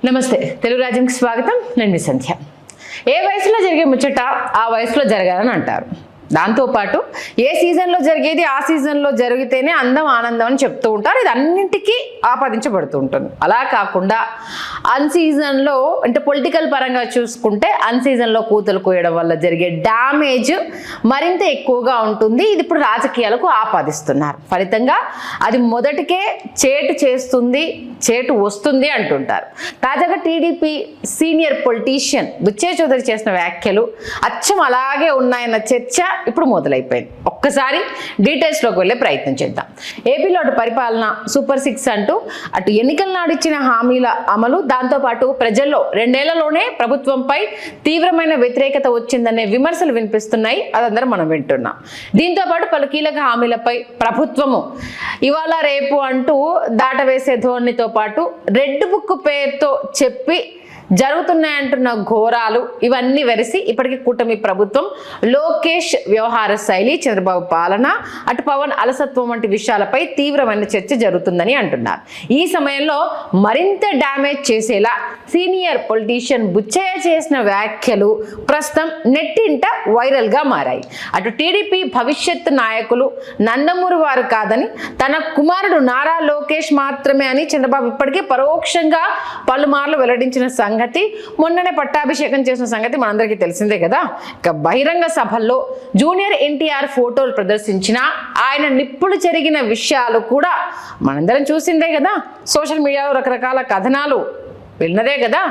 నమస్తే తెలుగు రాజ్యంకి స్వాగతం. నేను మీ సంధ్య. ఏ వయసులో జరిగే ముచ్చట ఆ వయసులో జరగాలని అంటారు. దాంతోపాటు ఏ సీజన్లో జరిగేది ఆ సీజన్లో జరిగితేనే అందం ఆనందం అని చెప్తూ ఉంటారు. ఇది అన్నింటికీ ఆపాదించబడుతూ ఉంటుంది. అలా కాకుండా అన్ సీజన్లో అంటే పొలిటికల్ పరంగా చూసుకుంటే అన్ సీజన్లో కూతలు కోయడం వల్ల జరిగే డ్యామేజ్ మరింత ఎక్కువగా ఉంటుంది. ఇది ఇప్పుడు రాజకీయాలకు ఆపాదిస్తున్నారు. ఫలితంగా అది మొదటికే చేటు చేస్తుంది, చేటు వస్తుంది అంటుంటారు. తాజాగా TDP senior politician Butchaiah Chowdary చేసిన వ్యాఖ్యలు అచ్చం అలాగే ఉన్నాయన్న చర్చ ఇప్పుడు మొదలైపోయింది. ఒక్కసారి డీటెయిల్స్లోకి వెళ్ళే ప్రయత్నం చేద్దాం. ఏపీలో అటు పరిపాలన సూపర్ 6 అంటూ అటు ఎన్నికల నాడు ఇచ్చిన హామీల అమలు, దాంతోపాటు ప్రజల్లో 2 ఏళ్లలోనే ప్రభుత్వంపై తీవ్రమైన వ్యతిరేకత వచ్చిందనే విమర్శలు వినిపిస్తున్నాయి. అదందరం మనం వింటున్నాం. దీంతోపాటు పలు కీలక హామీలపై ప్రభుత్వము ఇవాళ రేపు అంటూ దాటవేసే ధోరణితో పాటు రెడ్ బుక్ పేరుతో చెప్పి జరుగుతున్నాయంటున్న ఘోరాలు ఇవన్నీ వెరసి ఇప్పటికీ కూటమి ప్రభుత్వం లోకేష్ వ్యవహార శైలి, చంద్రబాబు పాలన, అటు పవన్ అలసత్వం వంటి విషయాలపై తీవ్రమైన చర్చ జరుగుతుందని అంటున్నారు. ఈ సమయంలో మరింత డ్యామేజ్ చేసేలా సీనియర్ పొలిటీషియన్ బుచ్చయ్య చేసిన వ్యాఖ్యలు ప్రస్తుతం నెట్టింట వైరల్గా మారాయి. అటు టీడీపీ భవిష్యత్ నాయకులు నందమూరి వారు కాదని తన కుమారుడు నారా లోకేష్ మాత్రమే అని చంద్రబాబు ఇప్పటికే పరోక్షంగా పలుమార్లు వెల్లడించిన సంగతి, మొన్ననే పట్టాభిషేకం చేసిన సంగతి మనందరికీ తెలిసిందే కదా. ఇక బహిరంగ సభల్లో జూనియర్ ఎన్టీఆర్ ఫోటోలు ప్రదర్శించిన ఆయన నిప్పులు జరిగిన విషయాలు కూడా మనందరం చూసిందే కదా. సోషల్ మీడియాలో రకరకాల కథనాలు విన్నదే కదా.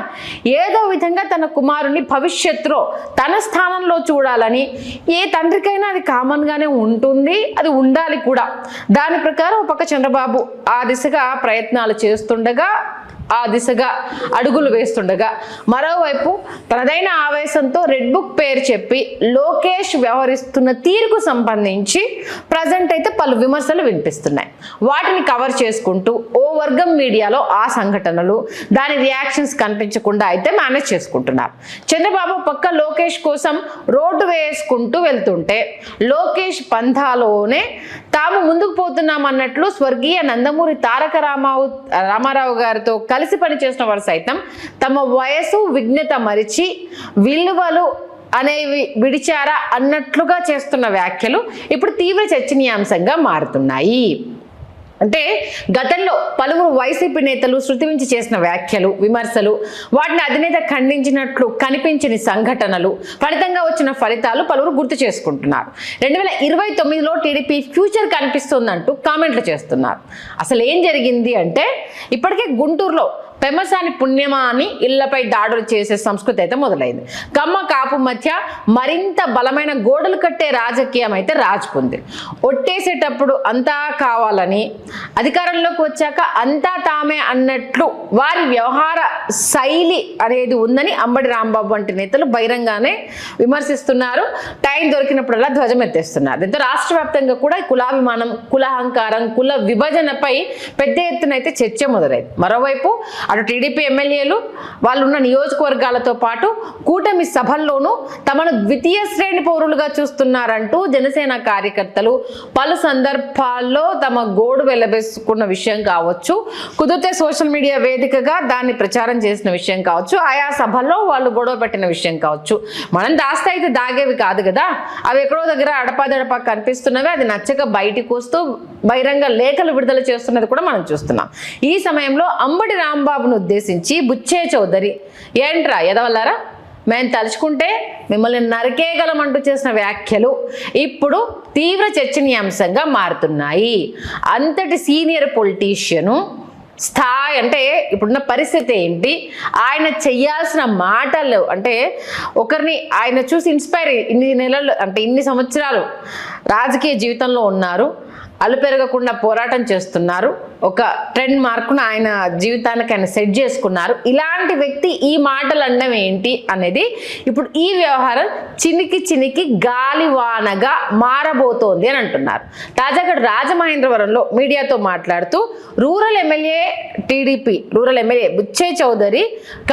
ఏదో విధంగా తన కుమారుని భవిష్యత్తులో తన స్థానంలో చూడాలని ఏ తండ్రికైనా అది కామన్గానే ఉంటుంది, అది ఉండాలి కూడా. దాని ప్రకారం ఒక పక్క చంద్రబాబు ఆ దిశగా ప్రయత్నాలు చేస్తుండగా, ఆ దిశగా అడుగులు వేస్తుండగా, మరోవైపు తనదైన ఆవేశంతో రెడ్ బుక్ పేరు చెప్పి లోకేష్ వ్యవహరిస్తున్న తీరుకు సంబంధించి ప్రజెంట్ అయితే పలు విమర్శలు వినిపిస్తున్నాయి. వాటిని కవర్ చేసుకుంటూ ఓ వర్గం మీడియాలో ఆ సంఘటనలు, దాని రియాక్షన్స్ కనిపించకుండా అయితే మేనేజ్ చేసుకుంటున్నారు. చంద్రబాబు పక్క లోకేష్ కోసం రోడ్డు వేసుకుంటూ వెళ్తుంటే లోకేష్ పంథాలోనే తాము ముందుకు పోతున్నామన్నట్లు స్వర్గీయ నందమూరి తారక రామారావు గారితో కలిసి పనిచేసిన వారు సైతం తమ వయసు విఘ్నత మరిచి విలువలు అనేవి విడిచారా అన్నట్లుగా చేస్తున్న వ్యాఖ్యలు ఇప్పుడు తీవ్ర చర్చనీయాంశంగా మారుతున్నాయి. అంటే గతంలో పలువురు వైసీపీ నేతలు శృతి మించి చేసిన వ్యాఖ్యలు, విమర్శలు, వాటిని అధినేత ఖండించినట్లు కనిపించిన సంఘటనలు, ఫలితంగా వచ్చిన ఫలితాలు పలువురు గుర్తు చేసుకుంటున్నారు. 2029లో టీడీపీ ఫ్యూచర్ కనిపిస్తుందంటూ కామెంట్లు చేస్తున్నారు. అసలు ఏం జరిగింది అంటే, ఇప్పటికే గుంటూరులో పెమ్మసాని పుణ్యమా అని ఇళ్లపై దాడులు చేసే సంస్కృతి అయితే మొదలైంది. కమ్మ కాపు మధ్య మరింత బలమైన గోడలు కట్టే రాజకీయం అయితే రాజుకుంది. ఒట్టేసేటప్పుడు అంతా కావాలని, అధికారంలోకి వచ్చాక అంతా తామే అన్నట్లు వారి వ్యవహార శైలి అనేది ఉందని అంబటి రాంబాబు వంటి నేతలు బహిరంగానే విమర్శిస్తున్నారు. టైం దొరికినప్పుడల్లా ధ్వజం ఎత్తేస్తున్నారు. దీంతో రాష్ట్ర వ్యాప్తంగా కూడా కులాభిమానం, కులహంకారం, కుల విభజనపై పెద్ద ఎత్తున అయితే చర్చ మొదలైంది. మరోవైపు అటు టీడీపీ ఎమ్మెల్యేలు వాళ్ళున్న నియోజకవర్గాలతో పాటు కూటమి సభల్లోనూ తమను ద్వితీయ శ్రేణి పౌరులుగా చూస్తున్నారంటూ జనసేన కార్యకర్తలు పలు సందర్భాల్లో తమ గోడు వెల్లబెసుకున్న విషయం కావచ్చు, కుదిరితే సోషల్ మీడియా వేదికగా దాన్ని ప్రచారం చేసిన విషయం కావచ్చు, ఆయా సభల్లో వాళ్ళు గొడవ పెట్టిన విషయం కావచ్చు. మనం దాస్తే అయితే దాగేవి కాదు కదా, అవి ఎక్కడో దగ్గర అడపాదడపా కనిపిస్తున్నవి. అది నచ్చక బయటికి వస్తూ బహిరంగ లేఖలు విడుదల చేస్తున్నది కూడా మనం చూస్తున్నాం. ఈ సమయంలో అంబటి రాంబాబును ఉద్దేశించి బుచ్చయ్య చౌదరి, ఏంట్రా ఎదవల్లారా, మేము తలుచుకుంటే మిమ్మల్ని నరికేయగలమంటూ చేసిన వ్యాఖ్యలు ఇప్పుడు తీవ్ర చర్చనీయాంశంగా మారుతున్నాయి. అంతటి సీనియర్ పొలిటీషియను స్థాయి అంటే ఇప్పుడున్న పరిస్థితి ఏంటి, ఆయన చెయ్యాల్సిన మాటలు అంటే ఒకరిని ఆయన చూసి ఇన్స్పైర్ ఇన్ని నెలలు అంటే ఇన్ని సంవత్సరాలు రాజకీయ జీవితంలో ఉన్నారు, అలుపెరగకుండా పోరాటం చేస్తున్నారు, ఒక ట్రెండ్ మార్కును ఆయన జీవితానికి ఆయన సెట్ చేసుకున్నారు. ఇలాంటి వ్యక్తి ఈ మాటలు అనడం ఏంటి అనేది ఇప్పుడు ఈ వ్యవహారం చినికి గాలివానగా మారబోతోంది అని అంటున్నారు. తాజాగా రాజమహేంద్రవరంలో మీడియాతో మాట్లాడుతూ rural MLA TDP rural MLA Buchaiah Chowdary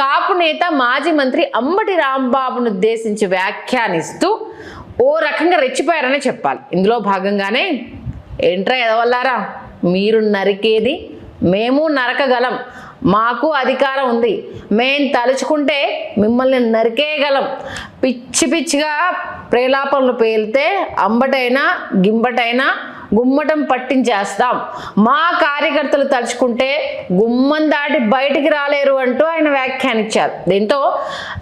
కాపు నేత మాజీ మంత్రి అంబటి రాంబాబును ఉద్దేశించి వ్యాఖ్యానిస్తూ ఓ రకంగా రెచ్చిపోయారనే చెప్పాలి. ఇందులో భాగంగానే ఏంట్రా ఎదవల్లారా, మీరు నరికేది మేము నరకగలం, మాకు అధికారం ఉంది, మేం తలుచుకుంటే మిమ్మల్ని నరికేయగలం, పిచ్చి పిచ్చిగా ప్రేలాపనలు పేలితే అంబటైనా గింబటైనా గుమ్మటం పట్టించేస్తాం, మా కార్యకర్తలు తలుచుకుంటే గుమ్మం దాటి బయటికి రాలేరు అంటూ ఆయన వ్యాఖ్యానించారు. దీంతో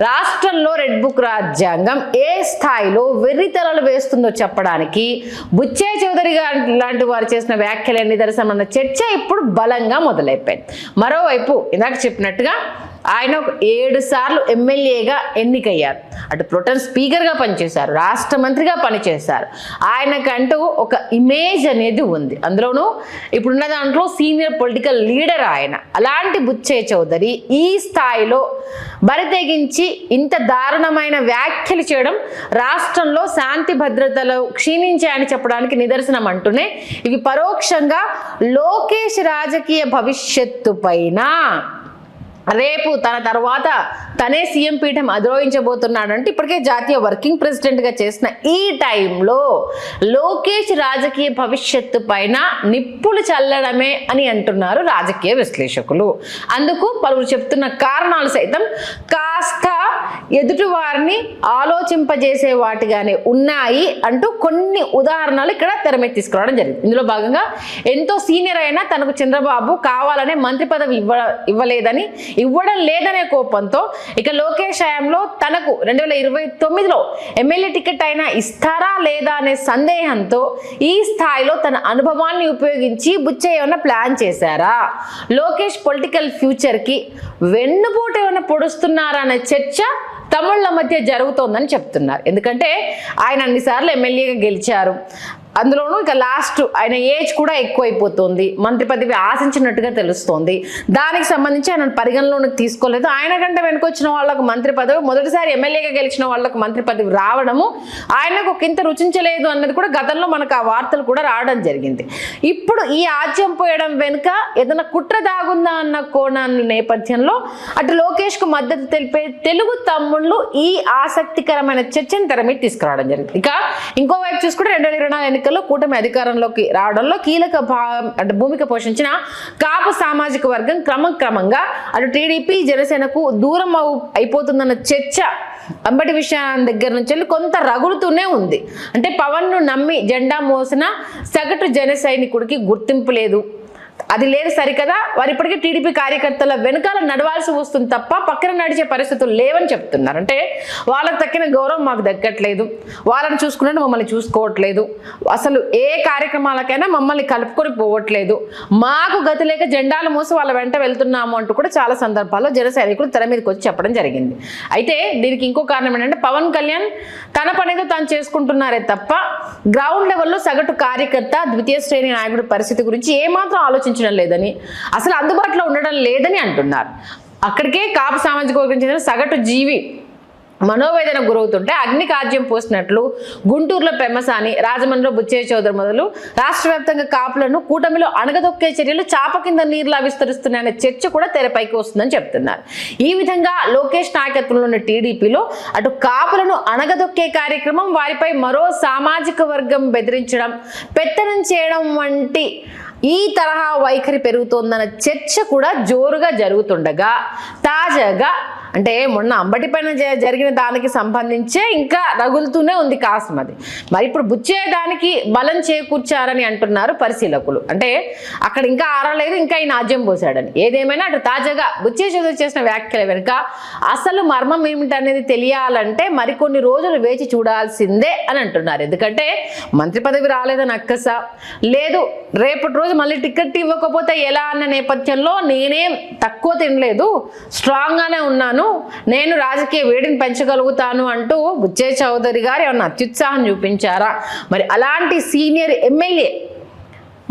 రాష్ట్రంలో రెడ్ బుక్ రాజ్యాంగం ఏ స్థాయిలో వెర్రితలలు వేస్తుందో చెప్పడానికి బుచ్చయ్య చౌదరి గారు లాంటి వారు చేసిన వ్యాఖ్యలే నిదర్శనం అన్న చర్చ ఇప్పుడు బలంగా మొదలైపోయింది. మరోవైపు ఇందాక చెప్పినట్టుగా ఆయన 7 సార్లు ఎమ్మెల్యేగా ఎన్నికయ్యారు, అటు ప్రొటెం స్పీకర్గా పనిచేశారు, రాష్ట్ర మంత్రిగా పనిచేశారు. ఆయనకంటూ ఒక ఇమేజ్ అనేది ఉంది, అందులోనూ ఇప్పుడున్న దాంట్లో సీనియర్ పొలిటికల్ లీడర్ ఆయన. అలాంటి బుచ్చయ్య చౌదరి ఈ స్థాయిలో బరితెగించి ఇంత దారుణమైన వ్యాఖ్యలు చేయడం రాష్ట్రంలో శాంతి భద్రతలు క్షీణించాయని చెప్పడానికి నిదర్శనం అంటూనే ఇవి పరోక్షంగా లోకేష్ రాజకీయ భవిష్యత్తు పైన రేపు తన తర్వాత తనే సీఎం పీఠం అధిరోహించబోతున్నాడంటే ఇప్పటికే జాతీయ వర్కింగ్ ప్రెసిడెంట్గా చేసిన ఈ టైంలో లోకేష్ రాజకీయ భవిష్యత్తు పైన నిప్పులు చల్లడమే అని అంటున్నారు రాజకీయ విశ్లేషకులు. అందుకు పలువురు చెప్తున్న కారణాలు సైతం కాస్త ఎదుటి వారిని ఆలోచింపజేసే వాటిగానే ఉన్నాయి అంటూ కొన్ని ఉదాహరణలు ఇక్కడ తెర మీద తీసుకురావడం జరిగింది. ఇందులో భాగంగా ఎంతో సీనియర్ అయినా తనకు చంద్రబాబు కావాలనే మంత్రి పదవి ఇవ్వడం లేదనే కోపంతో ఇక లోకేష్ హయాంలో తనకు 2029లో ఎమ్మెల్యే టికెట్ అయినా ఇస్తారా లేదా అనే సందేహంతో ఈ స్థాయిలో తన అనుభవాన్ని ఉపయోగించి బుచ్చయ్య ఏమైనా ప్లాన్ చేశారా, లోకేష్ పొలిటికల్ ఫ్యూచర్కి వెన్నుపోటు ఏమైనా పొడుస్తున్నారా అనే చర్చ తమిళ మధ్య జరుగుతోందని చెప్తున్నారు. ఎందుకంటే ఆయన అన్నిసార్లు ఎమ్మెల్యేగా గెలిచారు, అందులోనూ ఇక లాస్ట్ ఆయన ఏజ్ కూడా ఎక్కువైపోతుంది, మంత్రి పదవి ఆశించినట్టుగా తెలుస్తోంది. దానికి సంబంధించి ఆయన పరిగణలోకి తీసుకోలేదు. ఆయన కంటే వెనుకొచ్చిన వాళ్ళకు మంత్రి పదవి, మొదటిసారి ఎమ్మెల్యేగా గెలిచిన వాళ్ళకు మంత్రి పదవి రావడము ఆయనకు ఒక ఇంత రుచించలేదు అన్నది కూడా గతంలో మనకు ఆ వార్తలు కూడా రావడం జరిగింది. ఇప్పుడు ఈ ఆజ్యం పోయడం వెనుక ఏదైనా కుట్ర దాగుందా అన్న కోణాల నేపథ్యంలో అటు లోకేష్కు మద్దతు తెలిపే తెలుగు తమ్ముళ్ళు ఈ ఆసక్తికరమైన చర్చను తెర మీద తీసుకురావడం జరిగింది. ఇక ఇంకోవైపు చూసుకుంటే 2024 కూటమి అధికారంలోకి రావడంలో కీలక భూమిక పోషించిన కాపు సామాజిక వర్గం క్రమంగా అటు టీడీపీ జనసేనకు దూరం అయిపోతుందన్న చర్చ అంబటి విషయం దగ్గర నుంచి కొంత రగులుతూనే ఉంది. అంటే పవన్ ను నమ్మి జెండా మోసిన సగటు జన సైనికుడికి గుర్తింపు లేదు, అది లేదు సరికదా, వారు ఇప్పటికీ టీడీపీ కార్యకర్తల వెనకాల నడవాల్సి వస్తుంది తప్ప పక్కన నడిచే పరిస్థితులు లేవని చెప్తున్నారు. అంటే వాళ్ళకి తక్కిన గౌరవం మాకు దక్కట్లేదు, వాళ్ళని చూసుకున్నట్టు మమ్మల్ని చూసుకోవట్లేదు, అసలు ఏ కార్యక్రమాలకైనా మమ్మల్ని కలుపుకొని పోవట్లేదు, మాకు గతి లేక జెండాలు మోసి వాళ్ళ వెంట వెళ్తున్నాము అంటూ కూడా చాలా సందర్భాల్లో జన సైనికులు తెర మీదకి వచ్చి చెప్పడం జరిగింది. అయితే దీనికి ఇంకో కారణం ఏంటంటే పవన్ కళ్యాణ్ తన పనితో తాను చేసుకుంటున్నారే తప్ప గ్రౌండ్ లెవెల్లో సగటు కార్యకర్త ద్వితీయ శ్రేణి నాయకుడి పరిస్థితి గురించి ఏమాత్రం ఆలోచించడం లేదని, అసలు అందుబాటులో ఉండడం లేదని అంటున్నారు. అక్కడికే కాపు సామాజిక వర్గం చెందిన సగటు జీవి మనోవేదన గురవుతుంటే అగ్ని కాజ్యం పోసినట్లు గుంటూరులో పెమ్మసాని, రాజమండ్రిలో బుచ్చయ్య చౌదరి మొదలు రాష్ట్ర వ్యాప్తంగా కాపులను కూటమిలో అణగదొక్కే చర్యలు చాప కింద నీరులా విస్తరిస్తున్నాయనే చర్చ కూడా తెరపైకి వస్తుందని చెప్తున్నారు. ఈ విధంగా లోకేష్ నాయకత్వంలోని టీడీపీలో అటు కాపులను అణగదొక్కే కార్యక్రమం, వారిపై మరో సామాజిక వర్గం బెదిరించడం, పెత్తనం చేయడం వంటి ఈ తరహా వైఖరి పెరుగుతోందన్న చర్చ కూడా జోరుగా జరుగుతుండగా తాజాగా అంటే మొన్న అంబటి పైన జరిగిన దానికి సంబంధించే ఇంకా రగులుతూనే ఉంది కాసం అది. మరి ఇప్పుడు బుచ్చయ్య దానికి బలం చేకూర్చారని అంటున్నారు పరిశీలకులు. అంటే అక్కడ ఇంకా ఆరలేదు, ఇంకా ఈ నాజ్యం పోసాడని. ఏదేమైనా అటు తాజాగా బుచ్చయ్య చౌదరి చేసిన వ్యాఖ్యల వెనుక అసలు మర్మం ఏమిటనేది తెలియాలంటే మరికొన్ని రోజులు వేచి చూడాల్సిందే అని అంటున్నారు. ఎందుకంటే మంత్రి పదవి రాలేదని అక్కస లేదు, రేపటి రోజు మళ్ళీ టికెట్ ఇవ్వకపోతే ఎలా అన్న నేపథ్యంలో నేనేం తక్కువ తినలేదు, స్ట్రాంగ్ గానే ఉన్నాను, నేను రాజకీయ వేడిని పెంచగలుగుతాను అంటూ బుచ్చయ్య చౌదరి గారు ఏమన్నా అత్యుత్సాహం చూపించారా? మరి అలాంటి సీనియర్ ఎమ్మెల్యే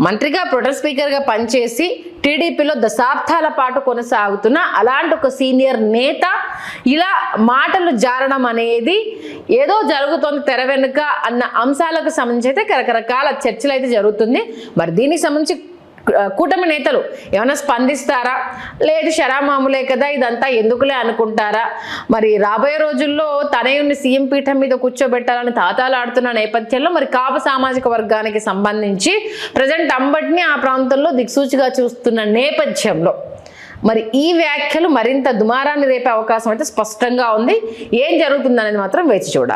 మంత్రిగా ప్రొటెం స్పీకర్గా పనిచేసి టీడీపీలో దశాబ్దాల పాటు కొనసాగుతున్న అలాంటి ఒక సీనియర్ నేత ఇలా మాటలు జారడం అనేది ఏదో జరుగుతోంది తెర వెనుక అన్న అంశాలకు సంబంధించి అయితే రకరకాల చర్చలు అయితే జరుగుతుంది. మరి దీనికి సంబంధించి కూటమి నేతలు ఏమైనా స్పందిస్తారా, లేదు శరామామూలే కదా ఇదంతా ఎందుకులే అనుకుంటారా? మరి రాబోయే రోజుల్లో తనయుని సీఎం పీఠం మీద కూర్చోబెట్టాలని తాతాలాడుతున్న నేపథ్యంలో మరి కాపు సామాజిక వర్గానికి సంబంధించి ప్రజెంట్ అంబటిని ఆ ప్రాంతంలో దిక్సూచిగా చూస్తున్న నేపథ్యంలో మరి ఈ వ్యాఖ్యలు మరింత దుమారాన్ని రేపే అవకాశం అయితే స్పష్టంగా ఉంది. ఏం జరుగుతుందనేది మాత్రం వేచి చూడాలి.